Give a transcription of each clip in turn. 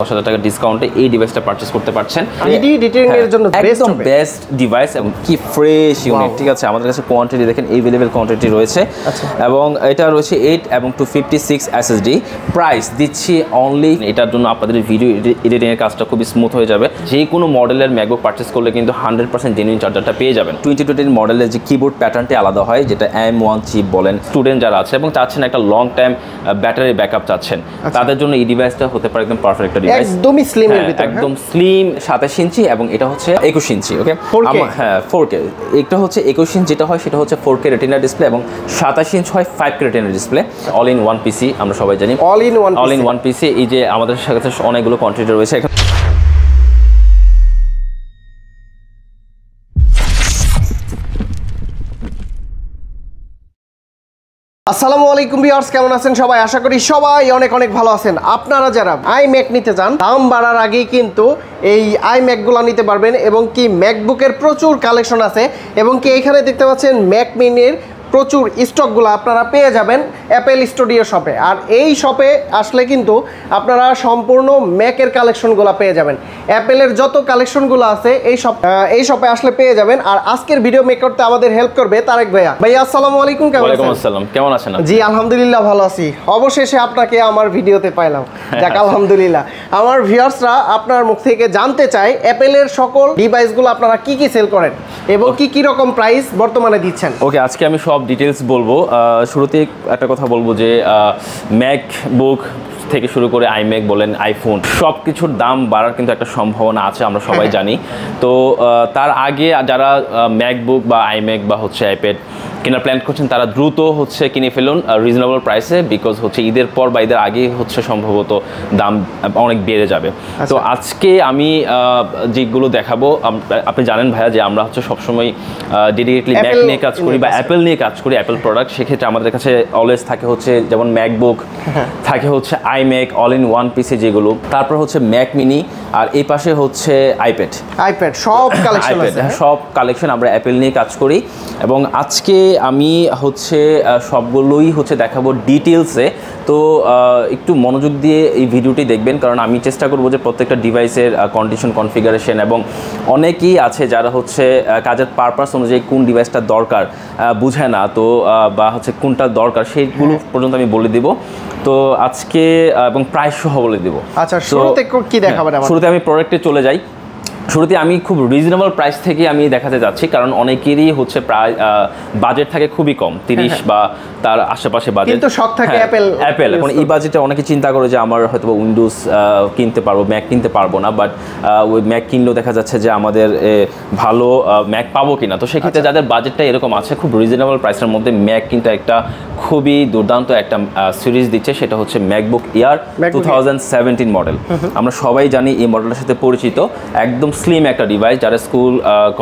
10,000 টাকা ডিসকাউন্টে এই ডিভাইসটা পারচেজ করতে পারছেন। ভিডিও এডিটিং এর জন্য একদম বেস্ট ডিভাইস এবং কি ফ্রেশ ইউনিট, ঠিক আছে। আমাদের কাছে কোয়ান্টিটি দেখেন अवेलेबल কোয়ান্টিটি রয়েছে এবং এটা রয়েছে 8 এবং 256 SSD। প্রাইস দিচ্ছি অনলি, এটার জন্য আপনাদের ভিডিও এডিটিং এর কাজটা খুবই স্মুথ হয়ে যাবে। যে কোনো মডেলের ম্যাকবুক পারচেজ করলে কিন্তু 100% জেনুইন চার্জারটা পেয়ে যাবেন। 2020 মডেলের যে কিবোর্ড প্যাটার্নটি আলাদা হয়, যেটা M1 চিপ বলেন। স্টুডেন্ট যারা আছে এবং চাচ্ছেন একটা লং টাইম ব্যাটারি ব্যাকআপ চাচ্ছেন, তাদের জন্য এই ডিভাইসটা হতে পারে একদম পারফেক্ট একটা ডিভাইস। একদমই স্লিম এর ভিতর, একদম স্লিম 27 ইঞ্চি এবং এটা হচ্ছে 21 ইঞ্চি। ওকে, হ্যাঁ 4K। এটা হচ্ছে 21 ইঞ্চি যেটা হয় সেটা হচ্ছে 4K রেটিনা ডিসপ্লে এবং 27 ইঞ্চ হয় 5K retina display. All in one PC, আমরা সবাই জানি অল ইন ওয়ান পিসি। এই যে আমাদের কাছে অনেকগুলো কোয়ান্টিটি রয়েছে। আসসালামু আলাইকুম ভিউয়ার্স, কেমন আছেন সবাই? আশা করি সবাই অনেক অনেক ভালো আছেন। আপনারা যারা iMac নিতে চান, দাম বাড়ার আগেই কিন্তু এই iMac গুলো নিতে পারবেন এবং কি ম্যাকবুকের প্রচুর কালেকশন আছে এবং কি এখানে দেখতে পাচ্ছেন ম্যাক মিনির প্রচুর স্টকগুলো আপনারা পেয়ে যাবেন অ্যাপেল স্টুডিও শপে। আর এই শপে আসলে কিন্তু আপনারা সম্পূর্ণ ম্যাকের কালেকশনগুলো পেয়ে যাবেন। অ্যাপেলের যত কালেকশনগুলো আছে এই শপে আসলে পেয়ে যাবেন। আর আজকের ভিডিও মেক করতে আমাদের হেল্প করবে তারেক ভাইয়া। ভাইয়া আসসালামু আলাইকুম, কেমন আছেন? ওয়ালাইকুম আসসালাম, কেমন আছেন? জি আলহামদুলিল্লাহ ভালো আছি। অবশেষে আপনাকে আমার ভিডিওতে পাইলাম, যাক আলহামদুলিল্লাহ। আমার ভিউয়ার্সরা আপনার মুখ থেকে জানতে চায় অ্যাপেলের সকল ডিভাইসগুলো আপনারা কি কি সেল করেন এবং কি রকম প্রাইস বর্তমানে দিচ্ছেন। ওকে, আজকে আমি সব ডিটেলস বলবো। শুরুতে একটা কথা বলবো যে ম্যাকবুক থেকে শুরু করে iMac বলেন, আইফোন, সব কিছুর দাম বাড়ার কিন্তু একটা সম্ভাবনা আছে, আমরা সবাই জানি। তো তার আগে যারা ম্যাকবুক বা iMac বা হচ্ছে আইপ্যাড কেনার প্ল্যান করছেন, তারা দ্রুত হচ্ছে কিনে ফেলুন রিজনেবল প্রাইসে, বিকজ হচ্ছে ঈদের পর বা ঈদের আগে হচ্ছে সম্ভবত দাম অনেক বেড়ে যাবে। তো আজকে আমি যেগুলো দেখাবো, আপনি জানেন ভাইয়া যে আমরা হচ্ছে সবসময় ডেডিকেটলি ম্যাক নিয়ে কাজ করি বা অ্যাপেল নিয়ে কাজ করি, অ্যাপেল প্রোডাক্ট। সেক্ষেত্রে আমাদের কাছে অলওয়েজ থাকে হচ্ছে যেমন ম্যাকবুক, থাকে হচ্ছে iMac all in one PC যেগুলো, তারপর হচ্ছে ম্যাক মিনি, আর এই পাশে হচ্ছে আইপ্যাড সব কালেকশন আছে। সব কালেকশন আমরা অ্যাপেল নিয়ে কাজ করি এবং আজকে আমি হচ্ছে সবগুলোই হচ্ছে দেখাবো ডিটেলসে। তো একটু মনোযোগ দিয়ে এই ভিডিওটি দেখবেন, কারণ আমি চেষ্টা করবো যে প্রত্যেকটা ডিভাইসের কন্ডিশন, কনফিগারেশন এবং অনেকেই আছে যারা হচ্ছে কাজের পারপাস অনুযায়ী কোন ডিভাইসটা দরকার বুঝে না, তো বা হচ্ছে কোনটা দরকার সেইগুলো পর্যন্ত আমি বলে দিব। তো আজকে এবং প্রাইস সহ বলে দিব। আচ্ছা, শুরুতে কি দেখাবেন? শুরুতে আমি প্রোডাক্টে চলে যাই। শুরুতে আমি খুব রিজনেবল প্রাইস থেকে আমি দেখাতে যাচ্ছি, কারণ অনেকেরই হচ্ছে প্রায় বাজেট থাকে খুবই কম, 30 বা তার আশেপাশে বাজেট, কিন্তু শখ থাকে অ্যাপেল। এখন এই বাজেটে অনেকে চিন্তা করে যে আমার হয়তো উইন্ডোজ কিনতে পারবো, ম্যাক কিনতে পারবো না, বাট ওই ম্যাক কিনলেও দেখা যাচ্ছে যে আমাদের ভালো ম্যাক পাবো কিনা। তো সেক্ষেত্রে যাদের বাজেটটা এরকম আছে, খুব রিজনেবল প্রাইসের মধ্যে ম্যাক কিন্তু একটা খুবই দুর্দান্ত একটা সিরিজ দিচ্ছে, সেটা হচ্ছে ম্যাকবুক এয়ার 2017 মডেল। আমরা সবাই জানি এই মডেলটার সাথে পরিচিত, একদম স্লিম একটা ডিভাইস। যারা স্কুল,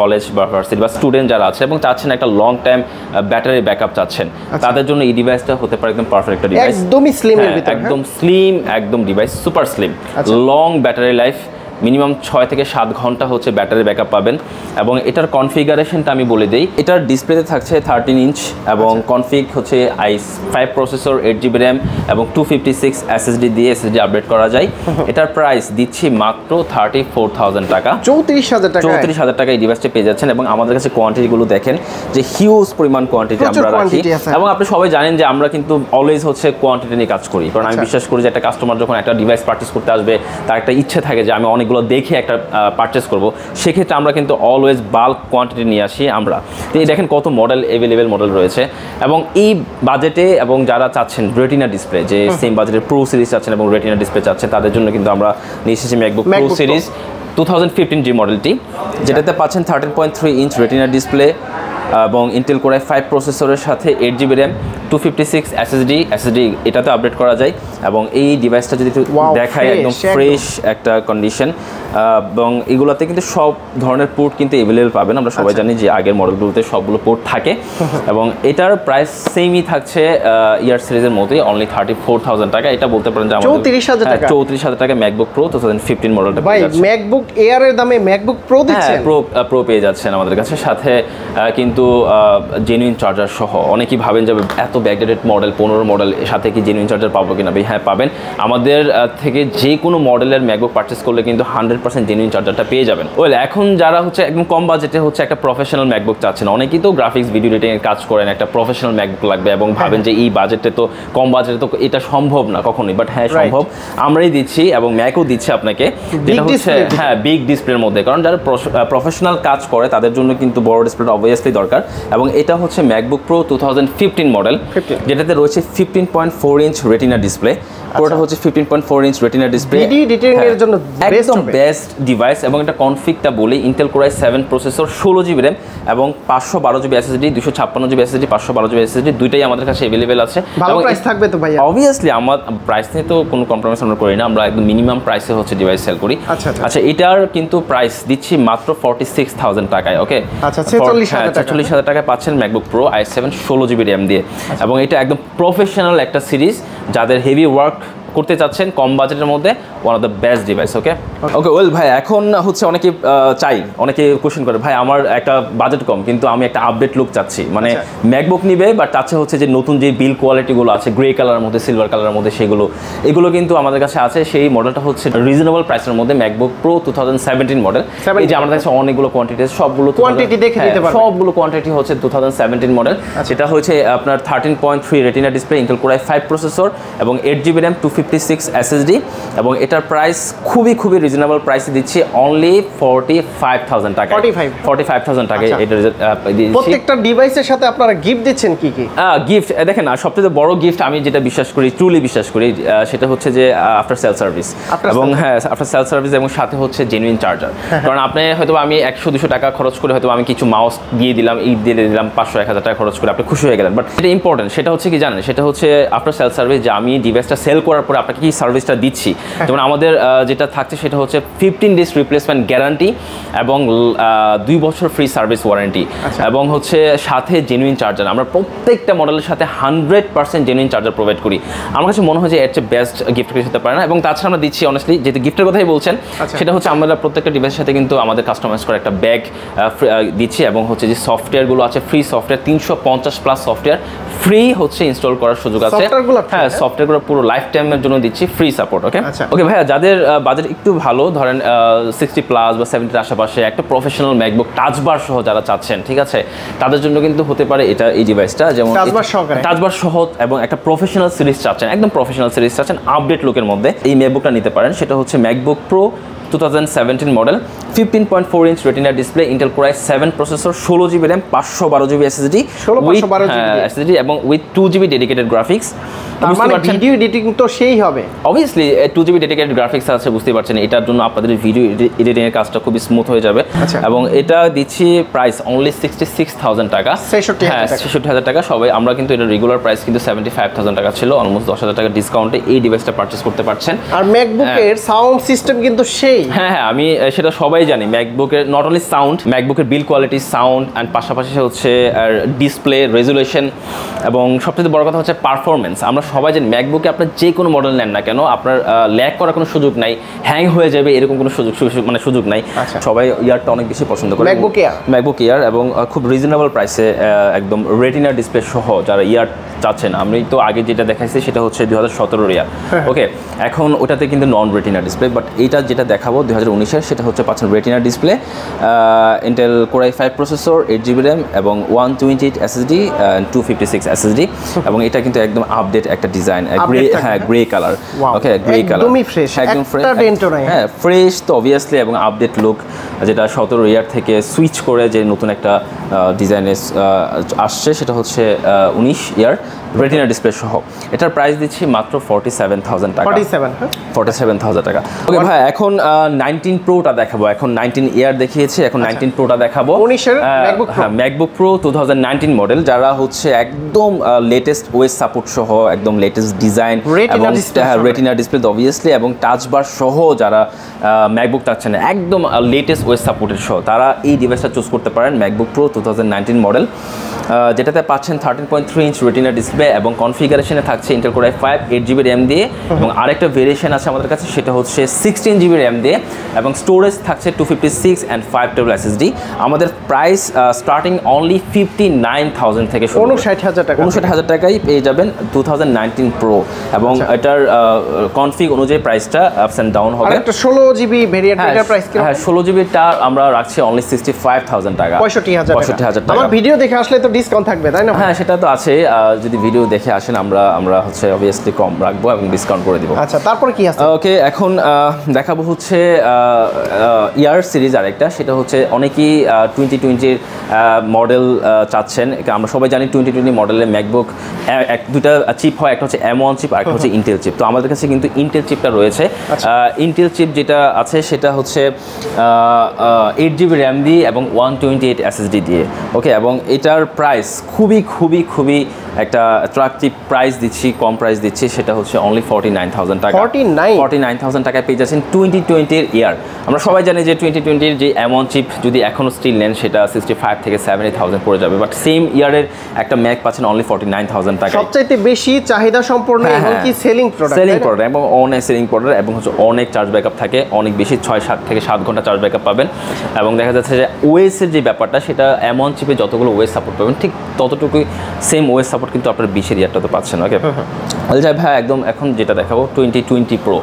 কলেজ বা ভার্সিটি বা স্টুডেন্ট যারা আছে এবং চাচ্ছেন একটা লং টাইম ব্যাটারি ব্যাকআপ চাচ্ছেন, তাদের জন্য এই ডিভাইসটা হতে পারে একদম পারফেক্ট একটা ডিভাইস। একদমই স্লিম এর ভিতর, একদম স্লিম, একদম device super slim, long battery life, minimum 6 থেকে 7 ঘন্টা হচ্ছে ব্যাটারি ব্যাকআপ পাবেন। এবং এটার কনফিগারেশনটা আমি বলে দিই। এটার ডিসপ্লেতে থাকছে 13 ইঞ্চ এবং কনফিগ হচ্ছে i5 প্রসেসর, 8GB র্যাম এবং 256 SSD দিয়ে SSD আপডেট করা যায়। এটার প্রাইস দিচ্ছি মাত্র 34,000 টাকা, 34,000 টাকা এই ডিভাইসটা পেয়ে যাচ্ছেন। এবং আমাদের কাছে কোয়ান্টিটিগুলো দেখেন যে হিউজ পরিমাণ কোয়ান্টিটি আমরা রাখি এবং আপনি সবাই জানেন যে আমরা কিন্তু অলওয়েজ হচ্ছে কোয়ান্টিটি নিয়ে কাজ করি, কারণ আমি বিশ্বাস করি যে একটা কাস্টমার যখন একটা ডিভাইস পারচেস করতে আসবে, তার একটা ইচ্ছে থাকে যে আমি অনেক দেখে একটা পারচেস করব, সেক্ষেত্রে আমরা কিন্তু অলওয়েজ বাল্ক কোয়ান্টিটি নিয়ে আসি আমরা। তো এই দেখেন কত মডেল, অ্যাভেলেবেল মডেল রয়েছে। এবং এই বাজেটে এবং যারা চাচ্ছেন রেটিনা ডিসপ্লে, যে সেম বাজেটের প্রো সিরিজ চাচ্ছেন এবং রেটিনা ডিসপ্লে চাচ্ছেন, তাদের জন্য কিন্তু আমরা নিয়ে এসেছি ম্যাকবুক প্রো সিরিজ 2015 জি মডেলটি, যেটাতে পাচ্ছেন 13.3 ইঞ্চ রেটিনা ডিসপ্লে এবং ইন্টেল কোর i5 প্রসেসরের সাথে 8GB র্যাম, 256 SSD এটাতে আপডেট করা যায়। এবং এই ডিভাইসটা যদি দেখায় একদম ফ্রেশ একটা কন্ডিশন, এবং এগুলোতে কিন্তু সব ধরনের পোর্ট কিন্তু অ্যাভেলেবল পাবেন। আমরা সবাই জানি যে আগের মডেলগুলোতে সবগুলো পোর্ট থাকে এবং এটার প্রাইস সেমই থাকছে ইয়ার সিরিজের মতোই, অনলি 34,000 টাকা। এটা বলতে পারেন যে 34,000 টাকা ম্যাকবুক প্রো 2015 মডেলটা পেয়ে যাচ্ছেন। ম্যাকবুক এয়ার এর দামে ম্যাকবুক প্রো দিচ্ছেন, প্রো পেয়ে যাচ্ছেন আমাদের কাছে। সাথে কিন্তু কিন্তু জেনুইন চার্জার সহ। অনেকেই ভাবেন যে এত ব্যাকডেটেড মডেল 15 মডেল সাথে কি জেনুইন চার্জার পাবো কিনা? হ্যাঁ পাবেন, আমাদের থেকে যে কোনো মডেলের ম্যাকবুক পারচেস করলে কিন্তু 100% জেনুইন চার্জারটা পেয়ে যাবেন। ওয়েল, এখন যারা হচ্ছে একদম কম বাজেটে হচ্ছে একটা প্রফেশনাল ম্যাকবুক চাচ্ছেন, অনেকেই তো গ্রাফিক্স ভিডিও এডিটিংয়ের কাজ করেন, একটা প্রফেশনাল ম্যাকবুক লাগবে এবং ভাবেন যে এই বাজেটে তো কম বাজেটে তো এটা সম্ভব না কখনোই, বাট হ্যাঁ সম্ভব, আমরাই দিচ্ছি এবং ম্যাকও দিচ্ছে আপনাকে, যেটা হচ্ছে হ্যাঁ বিগ ডিসপ্লের মধ্যে। কারণ যারা প্রফেশনাল কাজ করে তাদের জন্য কিন্তু বড় ডিসপ্লেটা অবভিয়াসলি দরকার। এবং এটা হচ্ছে ম্যাকবুক প্রো 2015 মডেল, যেটাতে রয়েছে 15.4 ইঞ্চ রেটিনা ডিসপ্লে। পুরোটা হচ্ছে 15.4 inch retina display, video editing এর জন্য একদম বেস্ট ডিভাইস। এবং এটা কনফিগটা বলি, Intel core i7 processor, 16 GB RAM এবং 512 GB SSD, 256 GB SSD, 512 GB SSD, দুইটাই আমাদের কাছে অ্যাভেলেবেল আছে। ভালো প্রাইস থাকবে তো ভাই? অবভিয়াসলি আমার প্রাইস নিয়ে তো কোনো কম্প্রোমাইজ আমরা করি না, আমরা একদম মিনিমাম প্রাইসে হচ্ছে ডিভাইস সেল করি। আচ্ছা, এটার কিন্তু প্রাইস দিচ্ছি মাত্র 46,000 টাকায়। ওকে, আচ্ছা 46,000 টাকায় পাচ্ছেন MacBook pro i7 16 GB RAM দিয়ে। এবং এটা একদম প্রফেশনাল একটা সিরিজ, যাদের হেভি ওয়ার্ক করতে চাচ্ছেন কম বাজেটের মধ্যে, one of the best device. Okay well ভাই, এখন হচ্ছে অনেকে কোশ্চেন করে, ভাই আমার একটা বাজেট কম কিন্তু আমি একটা আপডেট লুক চাচ্ছি, মানে ম্যাকবুক নিবে বাট চাচ্ছে হচ্ছে যে নতুন যে বিল কোয়ালিটিগুলো আছে গ্রে কালারের মধ্যে, সিলভার কালারের মধ্যে, এগুলো কিন্তু আমাদের কাছে আছে। সেই মডেলটা হচ্ছে রিজনেবল প্রাইসের মধ্যে ম্যাকবুক প্রো 2017 মডেল। এই যে আমাদের কাছে অনেকগুলো কোয়ান্টিটি, সবগুলো কোয়ান্টিটি হচ্ছে 2017 মডেল। সেটা হচ্ছে আপনার 13.3 retina display, Intel core i5 processor এবং 8 জিবি র্যাম, 256 SSD। এবং এটার প্রাইস খুবই রিজনেবল প্রাইসে দিচ্ছি, অনলি 45,000 টাকা। 45,000 টাকায় এটা দিচ্ছি। প্রত্যেকটা ডিভাইসের সাথে আপনারা গিফট দিচ্ছেন কি কি? গিফট দেখেন, সবথেকে বড় গিফট আমি যেটা বিশ্বাস করি, ট্রুলি বিশ্বাস করি, সেটা হচ্ছে যে আফটার সেল সার্ভিস। এবং হ্যাঁ, আফটার সেল সার্ভিস এবং সাথে হচ্ছে জেনুইন চার্জার। কারণ আপনি হয়তো আমি 100-200 টাকা খরচ করে হয়তো আমি কিছু মাউস দিয়ে দিলাম, দিয়ে দিলাম 500-1000 টাকা খরচ করে, আপনি খুশি হয়ে গেলেন, বাট এটা ইম্পর্টেন্ট। সেটা হচ্ছে কি জানেন, সেটা হচ্ছে আফটার সেল সার্ভিস, যে আমি ডিভাইসটা সেল করার পরে আপনাকে কি সার্ভিসটা দিচ্ছি। যেমন আমাদের যেটা থাকছে সেটা হচ্ছে 15 ডেজ রিপ্লেসমেন্ট গ্যারান্টি এবং 2 বছর ফ্রি সার্ভিস ওয়ারেন্টি, এবং হচ্ছে সাথে জেনুইন চার্জার। আমরা প্রত্যেকটা মডেলের সাথে 100% জেনুইন চার্জার প্রোভাইড করি। আমার কাছে মনে হয় যে এর চেয়ে বেস্ট গিফট কিছু হতে পারে না। এবং তাছাড়া আমরা দিচ্ছি অনেস্টলি, যেহেতু গিফটের কথাই বলছেন, সেটা হচ্ছে আমরা প্রত্যেকটা ডিভাইসের সাথে কিন্তু আমাদের কাস্টমাইজ করে একটা ব্যাগ দিচ্ছি। এবং হচ্ছে যে সফটওয়্যারগুলো আছে, ফ্রি সফটওয়্যার 350+ সফটওয়্যার ফ্রি হচ্ছে ইনস্টল করার সুযোগ আছে। হ্যাঁ, সফটওয়্যারগুলো পুরো লাইফ টাইমের জন্য দিচ্ছি ফ্রি সাপোর্ট। ওকে ভাইয়া, যাদের বাজেট একটু ভালো, ধরেন 60+ বা 70-এর আশেপাশে একটা প্রফেশনাল ম্যাকবুক টাচ বার সহ যারা চাচ্ছেন, ঠিক আছে, তাদের জন্য কিন্তু হতে পারে এটা, এই ডিভাইসটা, যেমন টাচ বার সহ এবং একটা প্রফেশনাল সিরিজ চাচ্ছেন, একদম প্রফেশনাল সিরিজ চাচ্ছেন আপডেট লুকের মধ্যে, এই ম্যাকবুকটা নিতে পারেন। সেটা হচ্ছে MacBook pro 2017 model, 15.4 inch retina display, Intel core i7 processor, 16 GB RAM, 512 GB SSD এবং উইথ 2 জিবি ডেডিকেটেড গ্রাফিক্স। মানে ভিডিও এডিটিং তো সেই হবে, অবভিয়াসলি 2 জিবি ডেডিকেটেড গ্রাফিক্স আছে, বুঝতে পারছেন, এটার জন্য আপনাদের ভিডিও এডিটিং এর কাজটা খুব স্মুথ হয়ে যাবে। এবং এটা দিচ্ছি প্রাইস অনলি 66,000 টাকা, 66,000 টাকা। সবাই আমরা কিন্তু এটা রেগুলার প্রাইস কিন্তু 75,000 টাকা ছিল, অলমোস্ট 10,000 টাকা ডিসকাউন্টে এই ডিভাইসটা পারচেজ করতে পারছেন। আর ম্যাকবুকের সাউন্ড সিস্টেম কিন্তু সেই, হ্যাঁ আমি সেটা সবাই জানি, ম্যাকবুকের নট অনলি সাউন্ড, ম্যাকবুকের বিল্ড কোয়ালিটি, সাউন্ড অ্যান্ড পাশাপাশি হচ্ছে ডিসপ্লে রেজুলেশন এবং সবচেয়ে বড় কথা হচ্ছে পারফরমেন্স। আমরা সবাই জানি ম্যাকবুকে আপনার যে কোনো মডেল নেন না কেন, আপনার ল্যাগ করার কোনো সুযোগ নাই, হ্যাং হয়ে যাবে এরকম কোনো সুযোগ নাই। সবাই ইয়ারটা অনেক বেশি পছন্দ করে, ম্যাকবুক ইয়ার, এবং খুব রিজনেবল প্রাইসে একদম রেটিনা ডিসপ্লে সহ যারা ইয়ার চাচ্ছেন। আমি তো আগে যেটা দেখাইছি সেটা হচ্ছে 2017 ইয়ার। ওকে, এখন ওটাতে কিন্তু নন রেটিনা ডিসপ্লে, বাট এইটা যেটা দেখাবো 2019-এর, সেটা হচ্ছে পাচ্ছেন retina display, Intel core i5 processor, 8 GB RAM এবং 128 SSD, 256 SSD। এবং এটা কিন্তু একদম আপডেট একটা ডিজাইন, গ্রে কালার। ওকে, গ্রে কালার, একদম ফ্রেশ, হ্যাঁ ফ্রেশ তো অবভিয়াসলি, এবং আপডেট লুক, যেটা 17 ইয়ার থেকে সুইচ করে যে নতুন একটা ডিজাইনে আসছে, সেটা হচ্ছে 19 ইয়ার রেটিনা ডিসপ্লে সহ। এটার প্রাইস দিচ্ছি মাত্র 47,000 টাকা, 47,000 টাকা। ওকে ভাই, এখন 19 প্রোটা দেখাবো। এখন 19 ইয়ার দেখিয়েছি, এখন 19 প্রোটা দেখাবো। ম্যাকবুক প্রো 2019 মডেল, যারা হচ্ছে একদম লেটেস্ট ওএস সাপোর্ট সহ, একদম লেটেস্ট ডিজাইন এবং রেটিনা ডিসপ্লে অবভিয়াসলি, এবং টাচ বার সহ যারা ম্যাকবুক চাচ্ছেন একদম লেটেস্ট ওএস সাপোর্টের সহ, তারা এই ডিভাইসটা চুজ করতে পারেন, ম্যাকবুক প্রো 2019 মডেল। যেটাতে পাচ্ছেন 13.3 ইঞ্চ রেটিনা ডিসপ্লে এবং কনফিগারেশনে থাকছে Intel core i5 8GB RAM দিয়ে এবং আরেকটা ভেরিয়েশন আছে আমাদের কাছে, সেটা হচ্ছে 16GB র্যাম দিয়ে এবং স্টোরেজ থাকছে 256 অ্যান্ড 5 টেবল SSD। আমাদের প্রাইস স্টার্টিং অনলি 59,000 থেকে শুরু, 59,000 টাকা, 59,000 টাকায় পেয়ে যাবেন 2019 প্রো এবং এটার কনফিগ অনুযায়ী প্রাইসটা আপস অ্যান্ড ডাউন হবে। একটা 16GB ভেরিয়েন্ট, এটার প্রাইস কি? হ্যাঁ 16GBটা আমরা রাখছি অনলি 65,000 টাকা, 65,000 টাকা। আমার ভিডিও দেখে আসলে তো ডিসকাউন্ট থাকবে তাই না? হ্যাঁ সেটা তো আছে, যদি ভিডিও দেখে আসেন আমরা হচ্ছে অবভিয়াসলি কম রাখবো এবং ডিসকাউন্ট করে দিব। আচ্ছা তারপরে কি আছে? ওকে, এখন দেখাবো হচ্ছে ইয়ার সিরিজ আরেকটা, সেটা হচ্ছে অনেকেই 2020 মডেল চাচ্ছেন। আমরা সবাই জানি 2020 মডেলের ম্যাকবুক দুটা চিপ হয়, একটা হচ্ছে M1 চিপ আর একটা হচ্ছে ইন্টেল চিপ। তো আমাদের কাছে কিন্তু ইন্টেল চিপটা রয়েছে। ইন্টেল চিপ যেটা আছে সেটা হচ্ছে 8GB র্যাম দিয়ে এবং 128 SSD দিয়ে। ওকে, এবং এটার প্রাইস খুবই একটা অ্যাট্রাকটিভ প্রাইস দিচ্ছি, কম প্রাইস দিচ্ছি, সেটা হচ্ছে অনলি 49,000 টাকা। 49,000 টাকায় পেয়ে যাচ্ছেন 2020 ইয়ার। আমরা সবাই জানি যে 2020 যে M1 চিপ যদি এখনও স্টিল নেন সেটা 65 থেকে 70,000 পড়ে যাবে, বাট সেম ইয়ারের একটা ম্যাক পাচ্ছেন অনলি 49,000 টাকা। সবচাইতে বেশি চাহিদা সম্পন্ন এবং কি সেলিং প্রোডাক্ট এবং অনেক সেলিং প্রোডাক্ট এবং হচ্ছে অনেক চার্জ ব্যাকআপ থাকে, অনেক বেশি 6-7 থেকে 7 ঘন্টা চার্জ ব্যাকআপ পাবেন। এবং দেখা যাচ্ছে যে ওএসের যে ব্যাপারটা, সেটা M1 চিপে যতগুলো ওএস সাপোর্ট পাবেন ঠিক ততটুকুই সেম ওএস সাপোর্ট কিন্তু আপনার 20 ইয়ারটা তো পাচ্ছেন। ওকে ভাই, একদম এখন যেটা দেখাবো 2020 প্রো,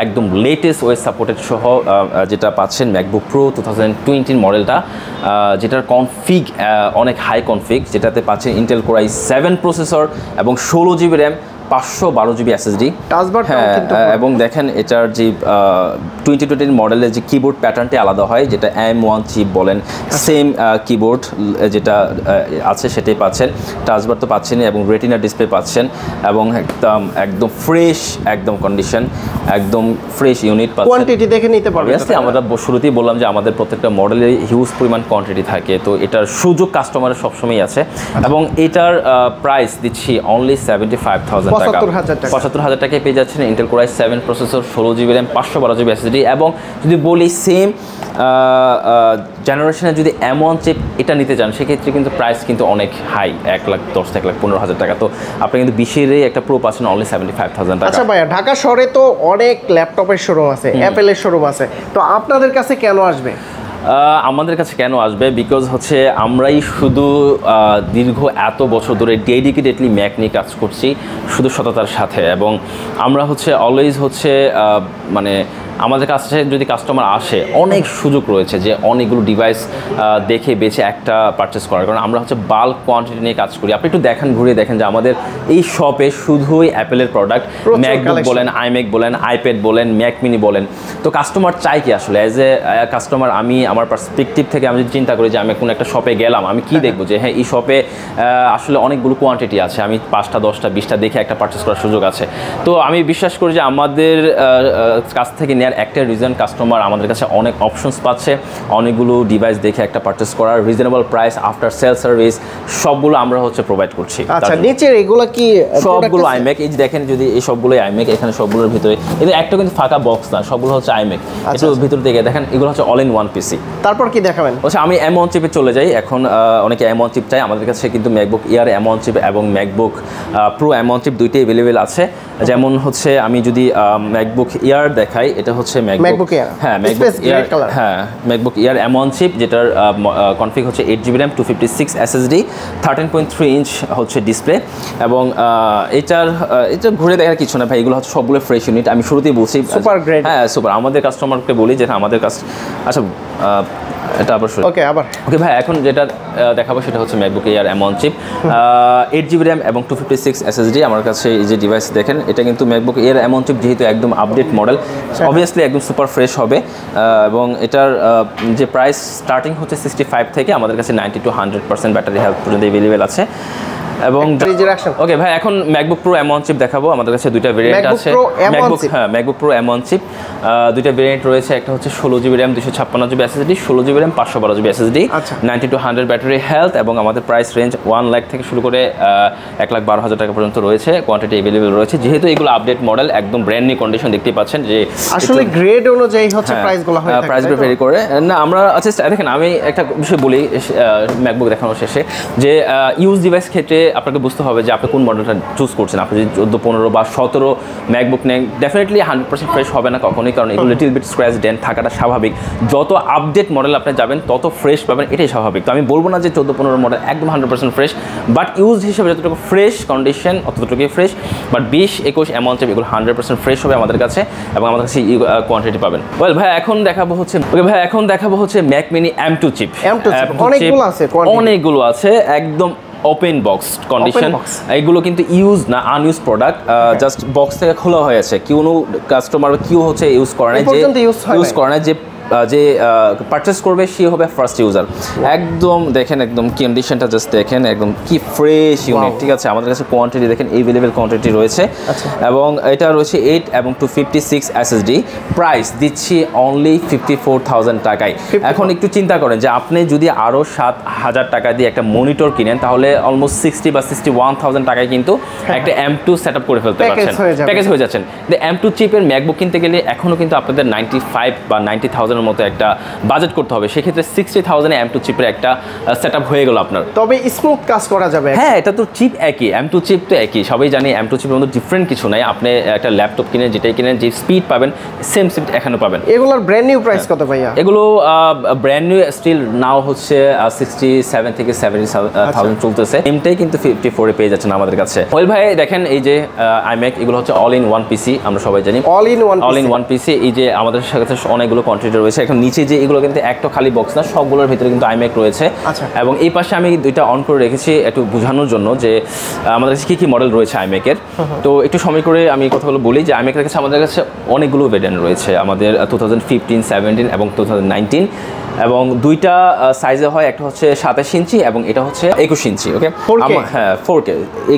একদম লেটেস্ট ওএস সাপোর্টেড সহ যেটা পাচ্ছেন ম্যাকবুক প্রো 2020 মডেলটা, যেটার কনফিগ অনেক হাই কনফিগ, যেটাতে পাচ্ছেন ইন্টেল কোর i7 প্রসেসর এবং 16GB র্যাম 512GB SSD। হ্যাঁ, এবং দেখেন এটার যে 2020 মডেলের যে কিবোর্ড প্যাটার্নটি আলাদা হয়, যেটা M1 চিপ বলেন, সেম কিবোর্ড যেটা আছে সেটাই পাচ্ছেন। টাচবার তো পাচ্ছেন এবং রেটিনা ডিসপ্লে পাচ্ছেন এবং একদম ফ্রেশ, একদম কন্ডিশন, একদম ফ্রেশ ইউনিট পাচ্ছেন। কোয়ান্টিটি দেখে নিতে পারবেন। আমরা শুরুতেই বললাম যে আমাদের প্রত্যেকটা মডেলের হিউজ পরিমাণ কোয়ান্টিটি থাকে, তো এটার সুযোগ কাস্টমারের সবসময় আছে। এবং এটার প্রাইস দিচ্ছি অনলি 75,000 টাকা, 75,000 টাকায় পেয়ে যাচ্ছেন Intel core i7 processor, 16GB RAM 512GB SSD। এবং যদি বলি সেম জেনারেশনের যদি M1 চিপ এটা নিতে চান, সেক্ষেত্রে কিন্তু প্রাইস কিন্তু অনেক হাই, 1,10,00,000-1,15,000 টাকা। তো আপনি কিন্তু 20-এর একটা প্রো পাচ্ছেন অনলি 75,000 টাকা। আচ্ছা ভাইয়া, ঢাকা শহরে তো অনেক ল্যাপটপের শোরুম আছে, অ্যাপেলের শোরুম আছে, তো আপনাদের কাছে কেন আসবে? আমাদের কাছে কেন আসবে, বিকজ হচ্ছে আমরাই শুধু দীর্ঘ এত বছর ধরে ডেডিকেটেডলি ম্যাক নিয়ে কাজ করছি শুধু সততার সাথে, এবং আমরা হচ্ছে অলওয়েজ হচ্ছে মানে আমাদের কাছে যদি কাস্টমার আসে অনেক সুযোগ রয়েছে যে অনেকগুলো ডিভাইস দেখে বেছে একটা পারচেস করার, কারণ আমরা হচ্ছে বাল্ক কোয়ান্টিটি নিয়ে কাজ করি। আপনি একটু ঘুরিয়ে দেখেন যে আমাদের এই শপে শুধুই অ্যাপেলের প্রোডাক্ট, ম্যাকবুক বলেন, আইম্যাক বলেন, আইপ্যাড বলেন, ম্যাক মিনি বলেন। তো কাস্টমার চাই কি আসলে? অ্যাজ এ কাস্টমার আমি আমার পার্সপেক্টিভ থেকে আমি যদি চিন্তা করি যে আমি কোনো একটা শপে গেলাম, আমি কি দেখবো যে হ্যাঁ এই শপে আসলে অনেকগুলো কোয়ান্টিটি আছে, আমি 5টা 10টা 20টা দেখে একটা পারচেস করার সুযোগ আছে। তো আমি বিশ্বাস করি যে আমাদের কাছ থেকে একটা রিজন, কাস্টমার আমাদের কাছে অনেক অপশনস পাচ্ছে, অনেকগুলো ডিভাইস দেখে একটা পারচেস করার, reasonable price, after sale service সবগুলো আমরা হচ্ছে প্রোভাইড করছি। আচ্ছা, নিচের এগুলো কি সবগুলো আইম্যাক, এই যে দেখেন যদি এই সবগুলোই আইম্যাক, এখানে সবগুলোর ভিতরে এদের একটা কিন্তু ফাঁকা বক্স না, সবগুলো হচ্ছে আইম্যাক। একটু ভিতর থেকে দেখেন, এগুলো হচ্ছে অল ইন ওয়ান পিসি। তারপর কি দেখাবেন? আচ্ছা, আমি M1 চিপে চলে যাই। এখন অনেকে M1 চিপ চাই, আমাদের কাছে কিন্তু ম্যাকবুক এয়ার M1 চিপ এবং ম্যাকবুক প্রো M1 চিপ দুইটাই অ্যাভেলেবেল আছে। যেমন হচ্ছে আমি যদি ম্যাকবুক এয়ার দেখাই, এটা হচ্ছে ম্যাকবুক এয়ার, হ্যাঁ ম্যাকবুক এয়ার, হ্যাঁ ম্যাকবুক এয়ার M1 চিপ, যেটার কনফিগ হচ্ছে 8GB র্যাম 256 SSD, 13.3 ইঞ্চ হচ্ছে ডিসপ্লে। এবং এটা ঘুরে দেখার কিছু না ভাই, এগুলো হচ্ছে সবগুলো ফ্রেশ ইউনিট। আমি শুরুতেই বলছি সুপার গ্রেড, হ্যাঁ সুপার। আমাদের কাস্টমারকে বলি যে আমাদের আচ্ছা এটা আবার ওকে ভাই, এখন যেটা দেখাবো সেটা হচ্ছে MacBook air M1 chip, 8GB RAM এবং 256 SSD। আমার কাছে এই যে ডিভাইস দেখেন, এটা কিন্তু ম্যাকবুক এয়ার M1 চিপ, যেহেতু একদম আপডেট মডেল, অবভিয়াসলি একদম সুপার ফ্রেশ হবে। এবং এটার যে প্রাইস স্টার্টিং হচ্ছে 65 থেকে, আমাদের কাছে 90 to 100% ব্যাটারি হেলথ পর্যন্ত অ্যাভেলেবেল আছে। এবং রিজেকশন। ওকে ভাই, এখন ম্যাকবুক প্রো M1 চিপ দেখাবো। আমাদের কাছে দুইটা ভেরিয়েন্ট আছে। ম্যাকবুক প্রো M1 চিপ দুইটা ভেরিয়েন্ট রয়েছে। একটা হচ্ছে 16GB RAM 256GB SSD, 16GB RAM 512GB SSD, 90 to 100 battery health, এবং আমাদের প্রাইস রেঞ্জ 1 লাখ থেকে শুরু করে 1,12,000 টাকা পর্যন্ত রয়েছে। কোয়ান্টিটি अवेलेबल রয়েছে। যেহেতু এগুলো আপডেট মডেল, একদম ব্র্যান্ড নিউ কন্ডিশন, দেখতেই পাচ্ছেন যে আসলে গ্রেড অনুযায়ী হচ্ছে প্রাইসগুলো হয়, প্রাইসগুলো ভেরি করে না। আমরা আচ্ছা দেখেন, আমি একটা বিষয় বলি ম্যাকবুক দেখানোর শেষে, যে ইউজ ডিভাইস ক্ষেত্রে আপনাকে বুঝতে হবে যে আপনি কোন মডেলটা চুজ করছেন। আপনি যদি 14, 15 বা 17 ম্যাকবুক নেন, ডেফিনেটলি 100% ফ্রেশ হবে না কখনোই, কারণ এগুলো লিটিল বিট স্ক্র্যাচ ডেন্ট থাকাটা স্বাভাবিক। যত আপডেট মডেল আপনি যাবেন তত ফ্রেশ পাবেন, এটাই স্বাভাবিক। তো আমি বলবো না যে 14, 15 মডেল একদম 100% ফ্রেশ, বাট ইউজ হিসেবে যতটুকু ফ্রেশ কন্ডিশন অতটুকুই ফ্রেশ। বাট 20, 21 M1 চিপ এগুলো 100% ফ্রেশ হবে আমাদের কাছে, এবং আমাদের কাছে কোয়ান্টিটি পাবেন। ওয়েল ভাই, এখন দেখাবো হচ্ছে ম্যাক মিনি M2 চিপ। অনেকগুলো আছে, একদম ওপেন বক্স কন্ডিশন। এগুলো কিন্তু ইউজ না, আনইউজ প্রোডাক্ট, জাস্ট বক্স থেকে খোলা হয়েছে। কোনো কাস্টমার কেউ হচ্ছে ইউজ করে না, যে পারচেস করবে সে হবে ফার্স্ট ইউজার। একদম দেখেন, একদম কন্ডিশনটা জাস্ট দেখেন, একদম কি ফ্রেশ ইউনিট। ঠিক আছে, আমাদের কাছে কোয়ান্টিটি দেখেন, এভেলেবেল কোয়ান্টিটি রয়েছে, এবং এটা রয়েছে 8 এবং 256 SSD। প্রাইস দিচ্ছি অনলি 54,000 টাকায়। এখন একটু চিন্তা করেন যে আপনি যদি আরও 7,000 টাকা দিয়ে একটা মনিটর কিনেন, তাহলে অলমোস্ট 60 বা 61,000 টাকায় কিন্তু একটা M2 সেট আপ করে ফেলতে পারছেন, প্যাকেজ হয়ে যাচ্ছেন। M2 চিপের ম্যাকবুক কিনতে গেলে এখনও কিন্তু আপনাদের 95 বা 90,000 মতো একটা বাজেট করতে হবে। সেক্ষেত্রে 60,000 M2 চিপের একটা সেটআপ হয়ে গেল আপনার। তবে স্মুথ কাজ করা যাবে। হ্যাঁ, এটা তো চিপ একই, M2 চিপ তো একই, সবাই জানি M2 চিপের মধ্যে ডিফারেন্ট কিছু নাই। আপনি একটা ল্যাপটপ কিনে যেটাই কিনেন, যে স্পিড পাবেন সেম স্পিড এখানে পাবেন। এগুলোর ব্র্যান্ড নিউ প্রাইস কত ভাইয়া? এগুলো ব্র্যান্ড নিউ স্টিল নাও হচ্ছে 67 থেকে 70,000 চলতেছে। এমটাই কিন্তু 54 এ পেয়ে যাচ্ছেন আমাদের কাছে। ওয়েল ভাই দেখেন, এই যে iMac, এগুলো হচ্ছে অল ইন ওয়ান পিসি, আমরা সবাই জানি অল ইন ওয়ান পিসি। এই যে আমাদের কাছে অনেকগুলো কোয়ান্টিটি রয়েছে। এখন নিচে যে এগুলো কিন্তু একটা খালি বক্স না, সবগুলোর ভিতরে কিন্তু iMac রয়েছে। এবং এই পাশে আমি দুইটা অন করে রেখেছি একটু বোঝানোর জন্য যে আমাদের কাছে কী মডেল রয়েছে iMac এর। তো একটু সময় করে আমি কথাগুলো বলি যে iMac এর কাছে আমাদের কাছে অনেকগুলো ভেরিয়েন্ট রয়েছে। আমাদের 2015, 17 এবং 2019, এবং দুইটা সাইজে হয়। একটা হচ্ছে 27 ইঞ্চি এবং এটা হচ্ছে 21 ইঞ্চি। ওকে, হ্যাঁ 4K।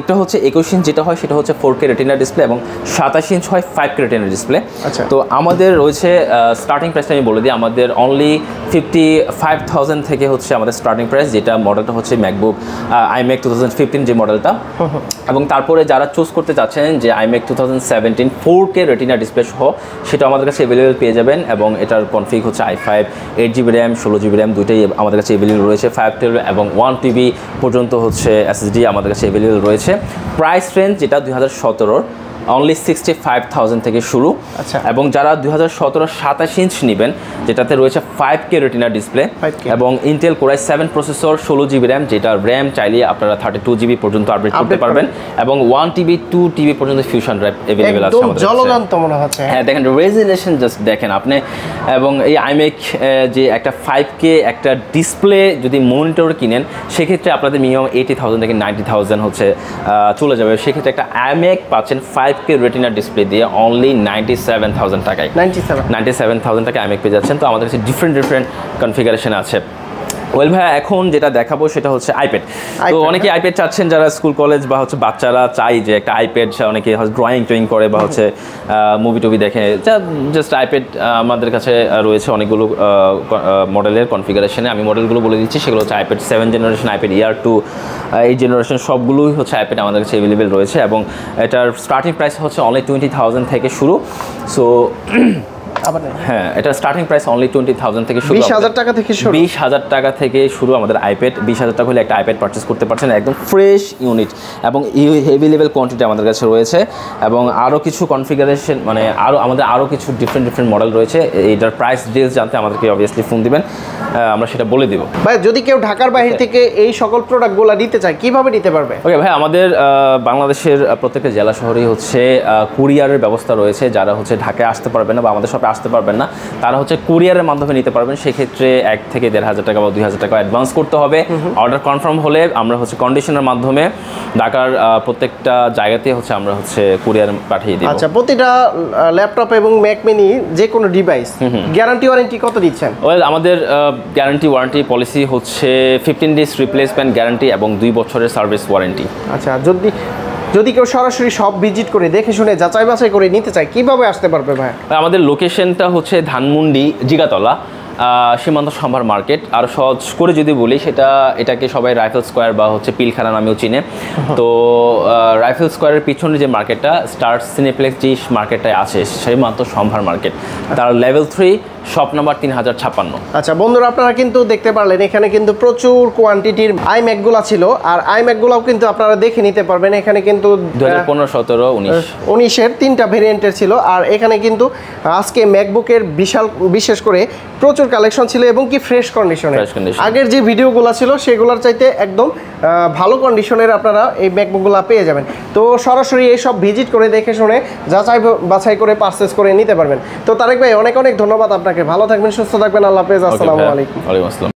একটা হচ্ছে 21 ইঞ্চি, যেটা হয় সেটা হচ্ছে 4K রেটিনা ডিসপ্লে, এবং 27 ইঞ্চ হয় 5K রেটিনা ডিসপ্লে। তো আমাদের রয়েছে স্টার্টিং প্রাইসটা আমি বলে দিই, আমাদের অনলি 55,000 থেকে হচ্ছে আমাদের স্টার্টিং প্রাইস, যেটা মডেলটা হচ্ছে ম্যাকবুক iMac 2015 যে মডেলটা। এবং তারপরে যারা চুজ করতে চাচ্ছেন যে iMac 2017 4K রেটিনা ডিসপ্লে সহ, সেটা আমাদের কাছে অ্যাভেলেবেল পেয়ে যাবেন। এবং এটার কনফিগ হচ্ছে i5, 8GB RAM, 16GB RAM দুইটাই আমাদের কাছে অ্যাভেলেবেল রয়েছে। 512 এবং 1TB পর্যন্ত হচ্ছে SSD আমাদের কাছে অ্যাভেলেবেল রয়েছে। প্রাইস রেঞ্জ যেটা 2017 অনলি 65,000 থেকে শুরু। এবং যারা 2017 27 ইঞ্চ নেবেন, যেটাতে রয়েছে 5K রেটিনা ডিসপ্লে এবং Intel Core i7 processor, 16GB RAM, যেটা RAM চাইলে আপনারা 32GB পর্যন্ত আপডেট করতে পারবেন, এবং 1TB 2TB পর্যন্ত ফিউশন ড্রাইভ अवेलेबल আছে আমাদের কাছে। জলজান্ত মনে হচ্ছে। হ্যাঁ দেখেন, রেজোলিউশন জাস্ট দেখেন আপনি। এবং এই iMac যে একটা 5K একটা ডিসপ্লে যদি মনিটর কিনেন, সেক্ষেত্রে আপনাদের মিনিমাম 80,000 থেকে 90,000 হচ্ছে চলে যাবে। সেক্ষেত্রে একটা iMac পাচ্ছেন 5K রেটিনা ডিসপ্লে দিয়ে অনলি 97,000 টাকায়। 97,000 টাকা iMac পেয়ে যাচ্ছেন। তো আমাদের কাছে ডিফারেন্ট কনফিগারেশন আছে। ওয়েল ভাই, এখন যেটা দেখাবো সেটা হচ্ছে আইপ্যাড। তো অনেকে আইপ্যাড চাচ্ছেন, যারা স্কুল কলেজ বা হচ্ছে বাচ্চারা চাই যে একটা আইপ্যাড, অনেকে ড্রয়িং করে বা হচ্ছে মুভি টুভি দেখে, জাস্ট আইপ্যাড আমাদের কাছে রয়েছে অনেকগুলো মডেলের কনফিগারেশনে। আমি মডেলগুলো বলে দিচ্ছি, সেগুলো হচ্ছে iPad 7 generation, iPad Air 2, 8 generation, সবগুলোই হচ্ছে আইপ্যাড আমাদের কাছে অ্যাভেলেবেল রয়েছে। এবং এটার স্টার্টিং প্রাইস হচ্ছে অনলি 20,000 থেকে শুরু। সো হ্যাঁ, এটা স্টার্টিং প্রাইস অনলি 20,000 থেকে শুরু, 20,000 টাকা থেকে শুরু, 20,000 টাকা থেকে শুরু আমাদের আইপ্যাড। 20,000 টাকা হলে একটা আইপ্যাড পারচেস করতে পারছেন, একদম ফ্রেশ ইউনিট, এবং অ্যাভেলেবেল কোয়ান্টিটি আমাদের কাছে রয়েছে। এবং আরও কিছু কনফিগারেশন, মানে আরও কিছু ডিফারেন্ট মডেল রয়েছে। এইটার প্রাইস ডিটেইলস জানতে আমাদেরকে অবভিয়াসলি ফোন দিবেন, আমরা সেটা বলে দিব। ভাই, যদি কেউ ঢাকার বাইরে থেকে এই সকল প্রোডাক্টগুলো নিতে চায়, কিভাবে নিতে পারবে? ওকে ভাই, আমাদের বাংলাদেশের প্রত্যেকটা জেলা শহরেই হচ্ছে কুরিয়ারের ব্যবস্থা রয়েছে। যারা হচ্ছে ঢাকায় আসতে পারবে না বা আমাদের শপে আসতে পারবেন না, তারা হচ্ছে কুরিয়ারের মাধ্যমে নিতে পারবেন। সেক্ষেত্রে 1 থেকে 1,500 টাকা বা 2,000 টাকা অ্যাডভান্স করতে হবে। অর্ডার কনফার্ম হলে আমরা হচ্ছে কন্ডিশনের মাধ্যমে ঢাকার প্রত্যেকটা জায়গাতে হচ্ছে আমরা হচ্ছে কুরিয়ার পাঠিয়ে দিই। আচ্ছা, প্রতিটা ল্যাপটপ এবং ম্যাক মিনি যে কোনো ডিভাইস গ্যারান্টি ওয়ারেন্টি কত দিচ্ছেন? ওয়েল, আমাদের গ্যারান্টি ওয়ারেন্টি পলিসি হচ্ছে 15 ডেজ রিপ্লেসমেন্ট গ্যারান্টি এবং 2 বছরের সার্ভিস ওয়ারেন্টি। আচ্ছা, যদি কেউ সরাসরি সব ভিজিট করে দেখে শুনে যাচাই বাছাই করে নিতে চায়, কিভাবে আসতে পারবে ভাই? আমাদের লোকেশনটা হচ্ছে ধানমন্ডি জিগাতলা, সীমান্ত সম্ভার মার্কেট। আর সহজ করে যদি বলি এটাকে সবাই রাইফেল স্কোয়ার বা হচ্ছে পিলখানা নামেও চিনে। তো রাইফেল স্কোয়ারের পিছনে যে মার্কেটটা স্টার সিনেপ্লেক্স যে মার্কেটটায় আছে সীমান্ত সম্ভার মার্কেট, তার লেভেল 3 শপ নাম্বার 3056। আচ্ছা বন্ধুরা, আপনারা কিন্তু দেখতে পারলেন এখানে কিন্তু প্রচুর কোয়ান্টিটির আইম্যাকগুলো ছিল, আর আইম্যাকগুলোও কিন্তু আপনারা দেখে নিতে পারবেন। এখানে কিন্তু 2015, 17, 19-এর 3টা ভেরিয়েন্টের ছিল। আর এখানে কিন্তু আজকে ম্যাকবুকের বিশেষ করে প্রচুর কালেকশন ছিল এবং কি ফ্রেশ কন্ডিশনে। আগের যে ভিডিওগুলো ছিল সেগুলোর চাইতে একদম ভালো কন্ডিশনের আপনারা এই ম্যাকবুকগুলো পেয়ে যাবেন। তো সরাসরি এইসব ভিজিট করে দেখে শুনে যাচাই বাছাই করে পারচেস করে নিতে পারবেন। তো তারেক ভাই, অনেক অনেক ধন্যবাদ আপনাকে। ভালো থাকবেন, সুস্থ থাকবেন। আল্লাহ হাফেজ। আসসালামু আলাইকুম। ওয়ালাইকুম আসসালাম।